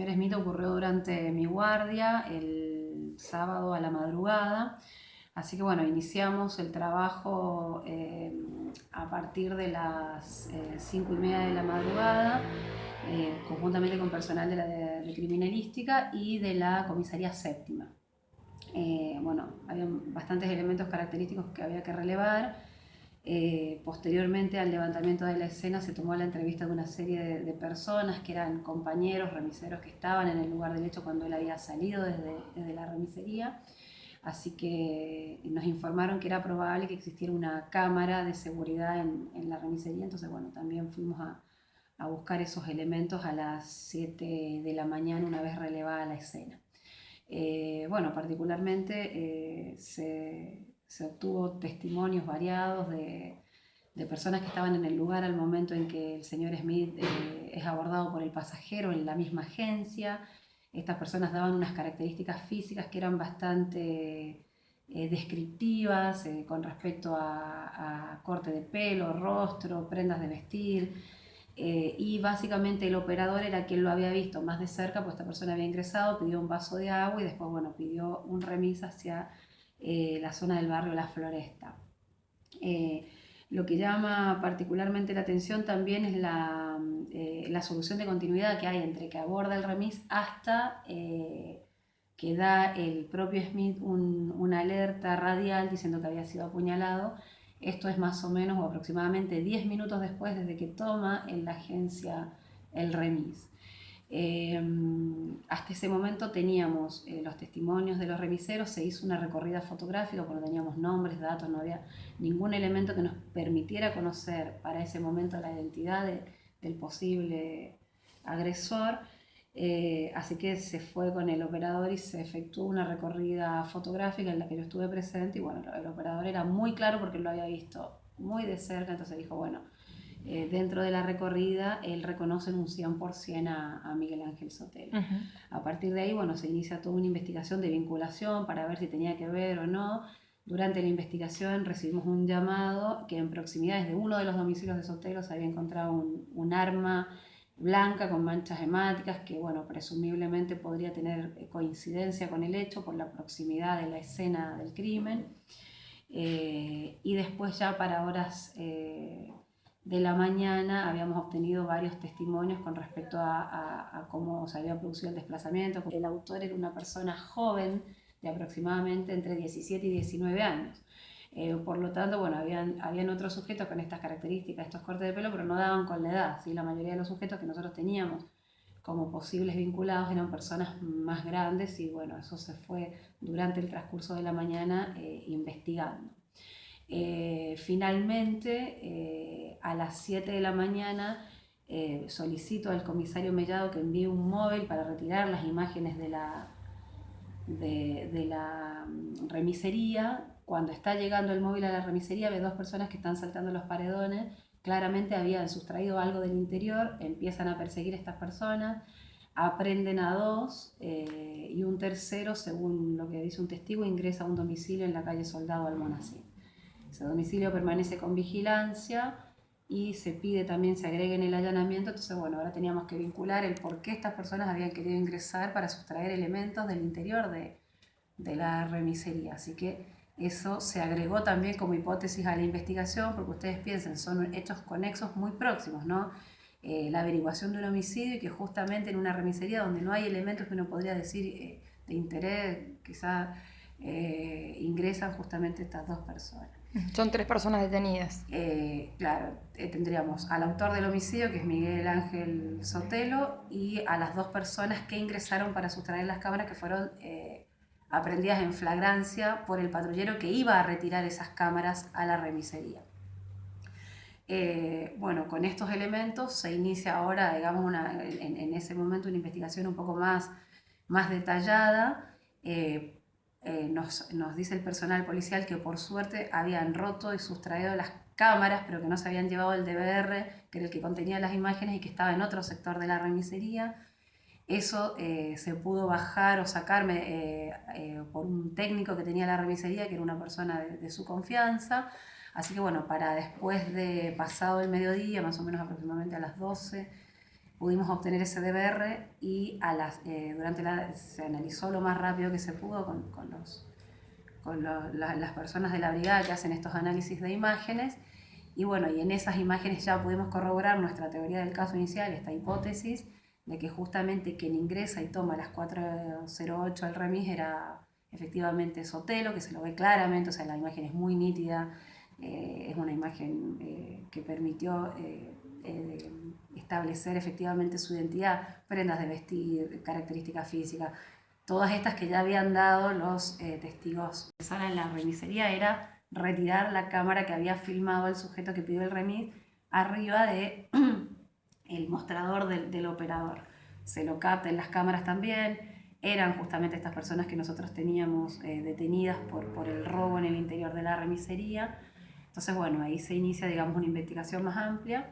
señor Smith ocurrió durante mi guardia el sábado a la madrugada. Así que bueno, iniciamos el trabajo a partir de las 5:30 de la madrugada, conjuntamente con personal de criminalística y de la comisaría séptima. Bueno, había bastantes elementos característicos que había que relevar. Posteriormente al levantamiento de la escena se tomó la entrevista de una serie de personas que eran compañeros, remiseros que estaban en el lugar del hecho cuando él había salido desde la remisería. Así que nos informaron que era probable que existiera una cámara de seguridad en la remisería. Entonces, bueno, también fuimos a buscar esos elementos a las 7 de la mañana una vez relevada la escena. Bueno, particularmente se obtuvo testimonios variados de personas que estaban en el lugar al momento en que el señor Smith es abordado por el pasajero en la misma agencia. Estas personas daban unas características físicas que eran bastante descriptivas con respecto a corte de pelo, rostro, prendas de vestir. Y básicamente el operador era quien lo había visto más de cerca, pues esta persona había ingresado, pidió un vaso de agua y después, bueno, pidió un remis hacia la zona del barrio La Floresta. Lo que llama particularmente la atención también es la solución de continuidad que hay entre que aborda el remis hasta que da el propio Smith una alerta radial diciendo que había sido apuñalado. Esto es más o menos o aproximadamente 10 minutos después desde que toma en la agencia el remis. Hasta ese momento teníamos los testimonios de los remiseros, se hizo una recorrida fotográfica, porque no teníamos nombres, datos, no había ningún elemento que nos permitiera conocer para ese momento la identidad del posible agresor. Así que se fue con el operador y se efectuó una recorrida fotográfica en la que yo estuve presente y bueno, el operador era muy claro porque lo había visto muy de cerca, entonces dijo, bueno, dentro de la recorrida él reconoce en un 100% a Miguel Ángel Sotelo. A partir de ahí, bueno, se inicia toda una investigación de vinculación para ver si tenía que ver o no. Durante la investigación recibimos un llamado que en proximidades de uno de los domicilios de Sotelo se había encontrado un arma blanca con manchas hemáticas que, bueno, presumiblemente podría tener coincidencia con el hecho por la proximidad de la escena del crimen. Y después ya para horas de la mañana habíamos obtenido varios testimonios con respecto a cómo se había producido el desplazamiento. El autor era una persona joven de aproximadamente entre 17 y 19 años. Por lo tanto, bueno, habían otros sujetos con estas características, estos cortes de pelo, pero no daban con la edad. ¿Sí? La mayoría de los sujetos que nosotros teníamos como posibles vinculados eran personas más grandes y bueno, eso se fue durante el transcurso de la mañana investigando. Finalmente, a las 7 de la mañana, solicito al comisario Mellado que envíe un móvil para retirar las imágenes de la remisería. Cuando está llegando el móvil a la remisería, ve dos personas que están saltando los paredones. Claramente habían sustraído algo del interior, empiezan a perseguir a estas personas, aprenden a dos y un tercero, según lo que dice un testigo, ingresa a un domicilio en la calle Soldado Almonacid. Ese domicilio permanece con vigilancia y se pide también se agregue en el allanamiento. Entonces, bueno, ahora teníamos que vincular el por qué estas personas habían querido ingresar para sustraer elementos del interior de la remisería. Así que eso se agregó también como hipótesis a la investigación, porque ustedes piensen, son hechos conexos muy próximos, ¿no? La averiguación de un homicidio y que justamente en una remisería donde no hay elementos que uno podría decir de interés, quizá ingresan justamente estas dos personas. Son 3 personas detenidas. Claro, tendríamos al autor del homicidio, que es Miguel Ángel Sotelo, y a las dos personas que ingresaron para sustraer las cámaras, que fueron aprehendidas en flagrancia por el patrullero que iba a retirar esas cámaras a la remisería. Bueno, con estos elementos se inicia ahora, digamos, en ese momento una investigación un poco más detallada. Nos dice el personal policial que por suerte habían roto y sustraído las cámaras, pero que no se habían llevado el DVR, que era el que contenía las imágenes y que estaba en otro sector de la remisería. Eso se pudo bajar o sacarme por un técnico que tenía la remisería, que era una persona de su confianza. Así que bueno, para después de pasado el mediodía, más o menos aproximadamente a las 12, pudimos obtener ese DVR y se analizó lo más rápido que se pudo las personas de la brigada que hacen estos análisis de imágenes. Y bueno, y en esas imágenes ya pudimos corroborar nuestra teoría del caso inicial, esta hipótesis de que justamente quien ingresa y toma a las 4:08 el remis era efectivamente Sotelo, que se lo ve claramente, o sea, la imagen es muy nítida, es una imagen que permitió establecer efectivamente su identidad, prendas de vestir, características físicas, todas estas que ya habían dado los testigos. En la remisería era retirar la cámara que había filmado el sujeto que pidió el remis arriba de el mostrador del operador. Se lo capta en las cámaras también. Eran justamente estas personas que nosotros teníamos detenidas por el robo en el interior de la remisería. Entonces, bueno, ahí se inicia, digamos, una investigación más amplia.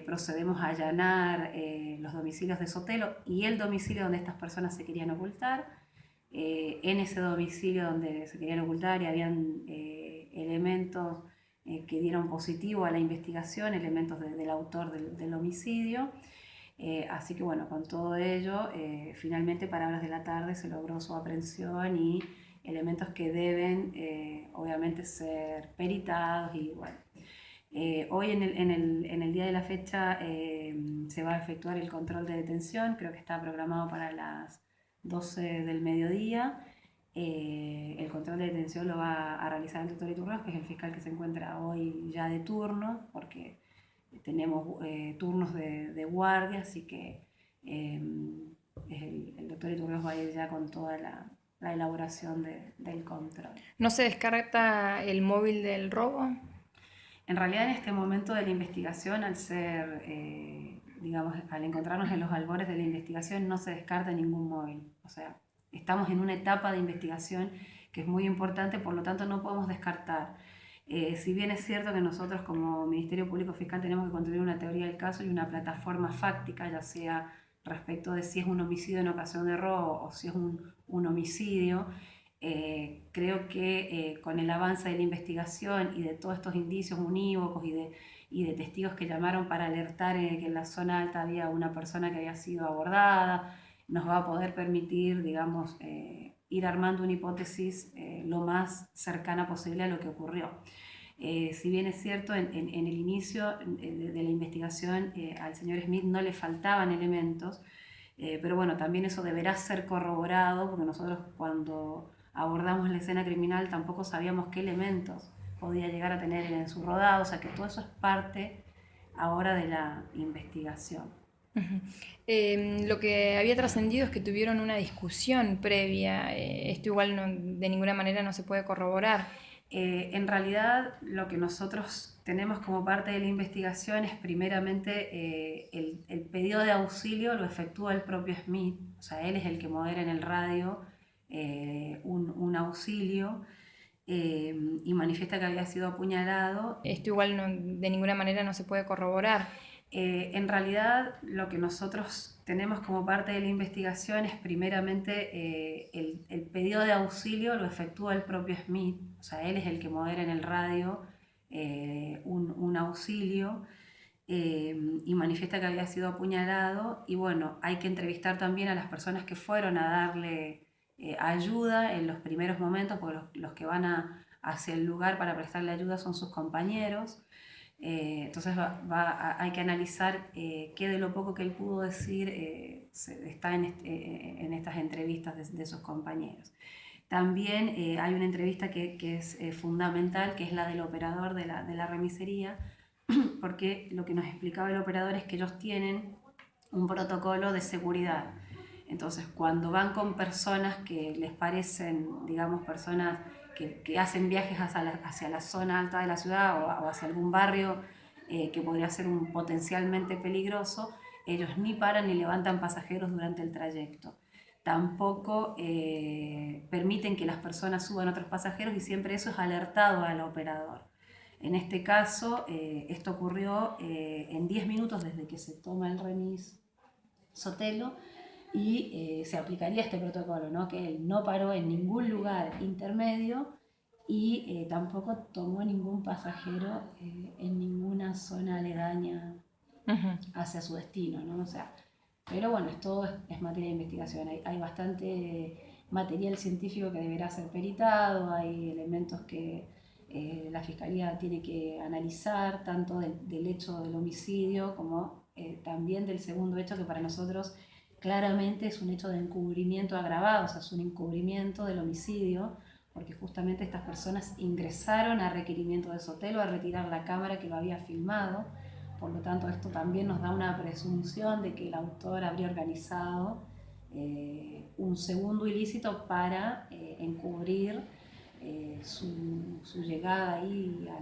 Procedemos a allanar los domicilios de Sotelo y el domicilio donde estas personas se querían ocultar. En ese domicilio donde se querían ocultar y habían elementos que dieron positivo a la investigación, elementos del autor del homicidio. Así que bueno, con todo ello, finalmente para horas de la tarde se logró su aprehensión y elementos que deben obviamente ser peritados y bueno. Hoy en el día de la fecha se va a efectuar el control de detención, creo que está programado para las 12 del mediodía. El control de detención lo va a realizar el doctor Iturrasco, que es el fiscal que se encuentra hoy ya de turno, porque tenemos turnos de guardia, así que el doctor Iturrasco va a ir ya con toda la elaboración del control. ¿No se descarta el móvil del robo? En realidad, en este momento de la investigación, al ser, digamos, al encontrarnos en los albores de la investigación, no se descarta ningún móvil. O sea, estamos en una etapa de investigación que es muy importante, por lo tanto no podemos descartar. Si bien es cierto que nosotros como Ministerio Público Fiscal tenemos que construir una teoría del caso y una plataforma fáctica, ya sea respecto de si es un homicidio en ocasión de robo o si es un homicidio, creo que con el avance de la investigación y de todos estos indicios unívocos y de testigos que llamaron para alertar que en la zona alta había una persona que había sido abordada, nos va a poder permitir, digamos, ir armando una hipótesis lo más cercana posible a lo que ocurrió. Si bien es cierto, en el inicio de la investigación al señor Smith no le faltaban elementos, pero bueno, también eso deberá ser corroborado, porque nosotros cuando abordamos la escena criminal tampoco sabíamos qué elementos podía llegar a tener en su rodado, o sea que todo eso es parte ahora de la investigación. Lo que había trascendido es que tuvieron una discusión previa. Esto igual de ninguna manera no se puede corroborar. En realidad, lo que nosotros tenemos como parte de la investigación es primeramente el pedido de auxilio lo efectúa el propio Smith, o sea, él es el que modera en el radio un auxilio y manifiesta que había sido apuñalado. Esto igual de ninguna manera no se puede corroborar. En realidad, lo que nosotros tenemos como parte de la investigación es primeramente el pedido de auxilio lo efectúa el propio Smith, o sea, él es el que modera en el radio un auxilio y manifiesta que había sido apuñalado y bueno, hay que entrevistar también a las personas que fueron a darle ayuda en los primeros momentos, porque los que van hacia el lugar para prestarle ayuda son sus compañeros. Entonces hay que analizar qué de lo poco que él pudo decir está en estas entrevistas de sus compañeros. También hay una entrevista que es fundamental, que es la del operador de la remisería, porque lo que nos explicaba el operador es que ellos tienen un protocolo de seguridad. Entonces, cuando van con personas que les parecen, digamos, personas que hacen viajes hacia la zona alta de la ciudad o hacia algún barrio que podría ser potencialmente peligroso, ellos ni paran ni levantan pasajeros durante el trayecto. Tampoco permiten que las personas suban otros pasajeros y siempre eso es alertado al operador. En este caso, esto ocurrió en 10 minutos desde que se toma el remis Sotelo y se aplicaría este protocolo, ¿no? Que él no paró en ningún lugar intermedio y tampoco tomó ningún pasajero en ninguna zona aledaña Ujú. hacia su destino, ¿no? O sea, pero bueno, todo es materia de investigación. Hay bastante material científico que deberá ser peritado, hay elementos que la Fiscalía tiene que analizar, tanto del hecho del homicidio como también del segundo hecho, que para nosotros claramente es un hecho de encubrimiento agravado, o sea, es un encubrimiento del homicidio, porque justamente estas personas ingresaron a requerimiento de Sotelo a retirar la cámara que lo había filmado. Por lo tanto, esto también nos da una presunción de que el autor habría organizado un segundo ilícito para encubrir su llegada ahí